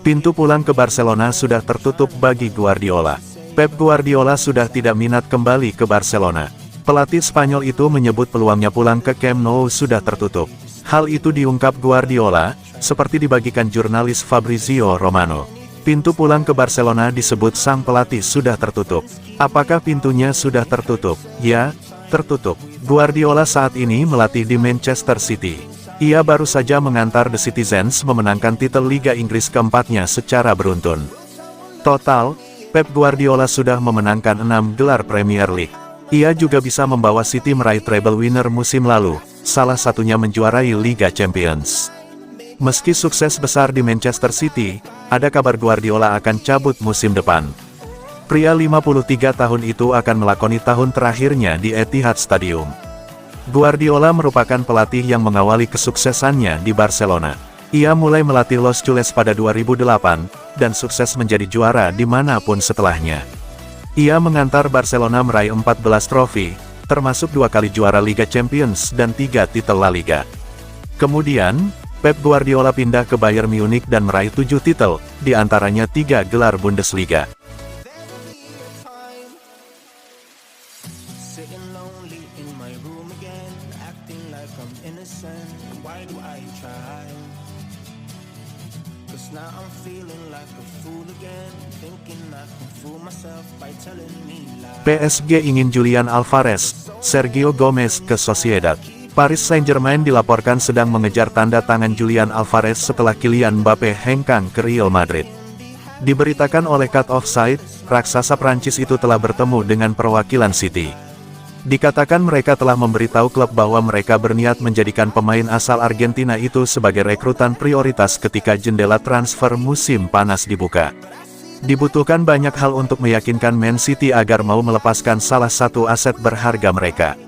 Pintu pulang ke Barcelona sudah tertutup bagi Guardiola. Pep Guardiola sudah tidak minat kembali ke Barcelona. Pelatih Spanyol itu menyebut peluangnya pulang ke Camp Nou sudah tertutup. Hal itu diungkap Guardiola, seperti dibagikan jurnalis Fabrizio Romano. Pintu pulang ke Barcelona disebut sang pelatih sudah tertutup. Apakah pintunya sudah tertutup? Ya, tertutup. Guardiola saat ini melatih di Manchester City. Ia baru saja mengantar The Citizens memenangkan titel Liga Inggris keempatnya secara beruntun. Total, Pep Guardiola sudah memenangkan 6 gelar Premier League. Ia juga bisa membawa City meraih treble winner musim lalu, salah satunya menjuarai Liga Champions. Meski sukses besar di Manchester City, ada kabar Guardiola akan cabut musim depan. Pria 53 tahun itu akan melakoni tahun terakhirnya di Etihad Stadium. Guardiola merupakan pelatih yang mengawali kesuksesannya di Barcelona. Ia mulai melatih Los Culés pada 2008, dan sukses menjadi juara dimanapun setelahnya. Ia mengantar Barcelona meraih 14 trofi, termasuk 2 kali juara Liga Champions dan 3 titel La Liga. Kemudian, Pep Guardiola pindah ke Bayern Munich dan meraih 7 titel, di antaranya 3 gelar Bundesliga. PSG ingin Julian Alvarez, Sergio Gomez ke Sociedad. Paris Saint-Germain dilaporkan sedang mengejar tanda tangan Julian Alvarez setelah Kylian Mbappe hengkang ke Real Madrid. Diberitakan oleh Cut Offside, raksasa Prancis itu telah bertemu dengan perwakilan City. Dikatakan mereka telah memberitahu klub bahwa mereka berniat menjadikan pemain asal Argentina itu sebagai rekrutan prioritas ketika jendela transfer musim panas dibuka. Dibutuhkan banyak hal untuk meyakinkan Man City agar mau melepaskan salah satu aset berharga mereka.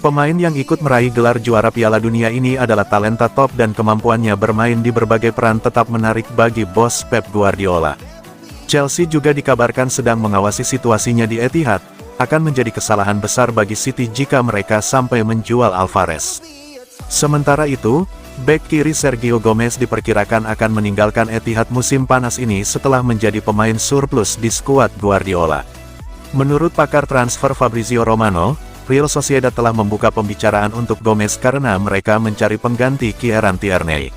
Pemain yang ikut meraih gelar juara Piala Dunia ini adalah talenta top dan kemampuannya bermain di berbagai peran tetap menarik bagi bos Pep Guardiola. Chelsea juga dikabarkan sedang mengawasi situasinya di Etihad. Akan menjadi kesalahan besar bagi City jika mereka sampai menjual Alvarez. Sementara itu, bek kiri Sergio Gomez diperkirakan akan meninggalkan Etihad musim panas ini setelah menjadi pemain surplus di skuad Guardiola. Menurut pakar transfer Fabrizio Romano, Real Sociedad telah membuka pembicaraan untuk Gomez karena mereka mencari pengganti Kieran Tierney.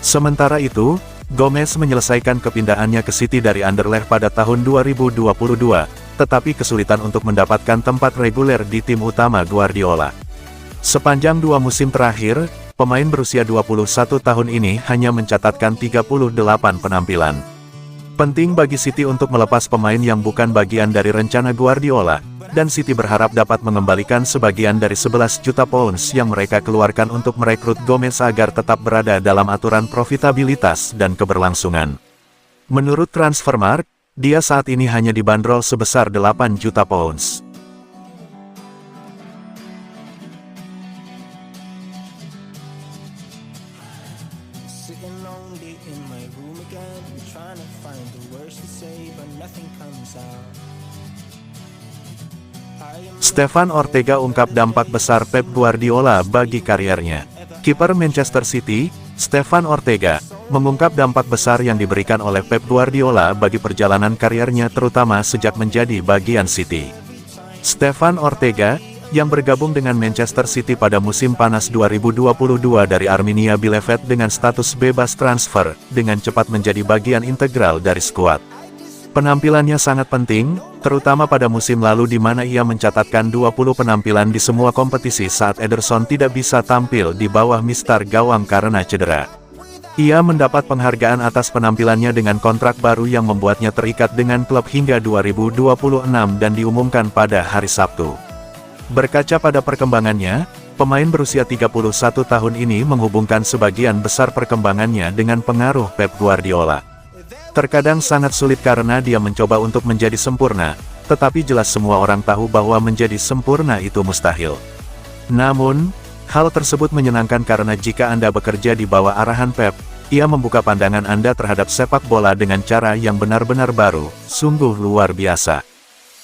Sementara itu, Gomez menyelesaikan kepindahannya ke City dari Anderlecht pada tahun 2022, tetapi kesulitan untuk mendapatkan tempat reguler di tim utama Guardiola. Sepanjang 2 musim terakhir, pemain berusia 21 tahun ini hanya mencatatkan 38 penampilan. Penting bagi City untuk melepas pemain yang bukan bagian dari rencana Guardiola, dan City berharap dapat mengembalikan sebagian dari 11 juta pounds yang mereka keluarkan untuk merekrut Gomez agar tetap berada dalam aturan profitabilitas dan keberlangsungan. Menurut Transfermarkt, dia saat ini hanya dibanderol sebesar 8 juta pounds. Stefan Ortega ungkap dampak besar Pep Guardiola bagi kariernya. Kiper Manchester City, Stefan Ortega, mengungkap dampak besar yang diberikan oleh Pep Guardiola bagi perjalanan kariernya terutama sejak menjadi bagian City. Stefan Ortega, yang bergabung dengan Manchester City pada musim panas 2022 dari Arminia Bielefeld dengan status bebas transfer, dengan cepat menjadi bagian integral dari skuad. Penampilannya sangat penting, terutama pada musim lalu di mana ia mencatatkan 20 penampilan di semua kompetisi saat Ederson tidak bisa tampil di bawah mistar gawang karena cedera. Ia mendapat penghargaan atas penampilannya dengan kontrak baru yang membuatnya terikat dengan klub hingga 2026 dan diumumkan pada hari Sabtu. Berkaca pada perkembangannya, pemain berusia 31 tahun ini menghubungkan sebagian besar perkembangannya dengan pengaruh Pep Guardiola. Terkadang sangat sulit karena dia mencoba untuk menjadi sempurna, tetapi jelas semua orang tahu bahwa menjadi sempurna itu mustahil. Namun, hal tersebut menyenangkan karena jika Anda bekerja di bawah arahan Pep, ia membuka pandangan Anda terhadap sepak bola dengan cara yang benar-benar baru, sungguh luar biasa.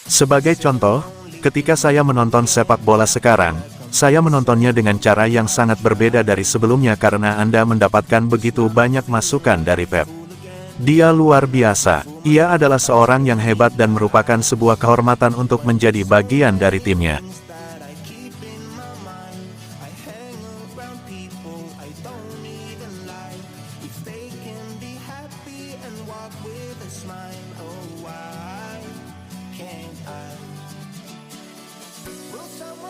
Sebagai contoh, ketika saya menonton sepak bola sekarang, saya menontonnya dengan cara yang sangat berbeda dari sebelumnya karena Anda mendapatkan begitu banyak masukan dari Pep. Dia luar biasa. Ia adalah seorang yang hebat dan merupakan sebuah kehormatan untuk menjadi bagian dari timnya.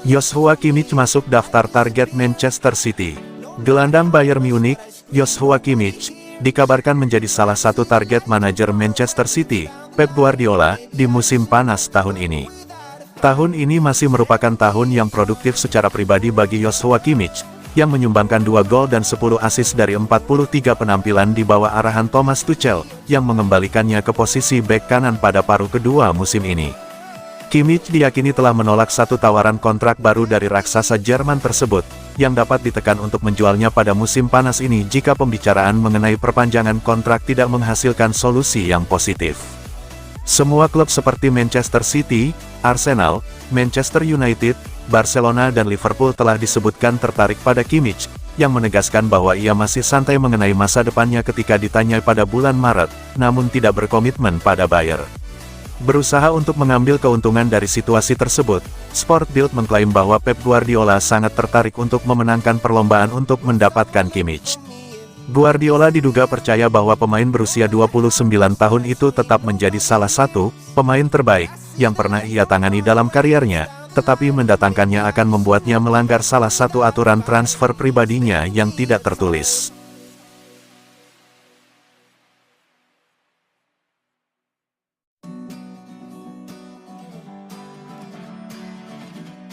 Joshua Kimmich masuk daftar target Manchester City. Gelandang Bayern Munich, Joshua Kimmich, dikabarkan menjadi salah satu target manajer Manchester City, Pep Guardiola, di musim panas tahun ini. Tahun ini masih merupakan tahun yang produktif secara pribadi bagi Joshua Kimmich, yang menyumbangkan 2 gol dan 10 assist dari 43 penampilan di bawah arahan Thomas Tuchel, yang mengembalikannya ke posisi bek kanan pada paruh kedua musim ini. Kimmich diyakini telah menolak satu tawaran kontrak baru dari raksasa Jerman tersebut, yang dapat ditekan untuk menjualnya pada musim panas ini jika pembicaraan mengenai perpanjangan kontrak tidak menghasilkan solusi yang positif. Semua klub seperti Manchester City, Arsenal, Manchester United, Barcelona dan Liverpool telah disebutkan tertarik pada Kimmich, yang menegaskan bahwa ia masih santai mengenai masa depannya ketika ditanya pada bulan Maret, namun tidak berkomitmen pada Bayern. Berusaha untuk mengambil keuntungan dari situasi tersebut, Sport Bild mengklaim bahwa Pep Guardiola sangat tertarik untuk memenangkan perlombaan untuk mendapatkan Kimmich. Guardiola diduga percaya bahwa pemain berusia 29 tahun itu tetap menjadi salah satu pemain terbaik yang pernah ia tangani dalam kariernya, tetapi mendatangkannya akan membuatnya melanggar salah satu aturan transfer pribadinya yang tidak tertulis.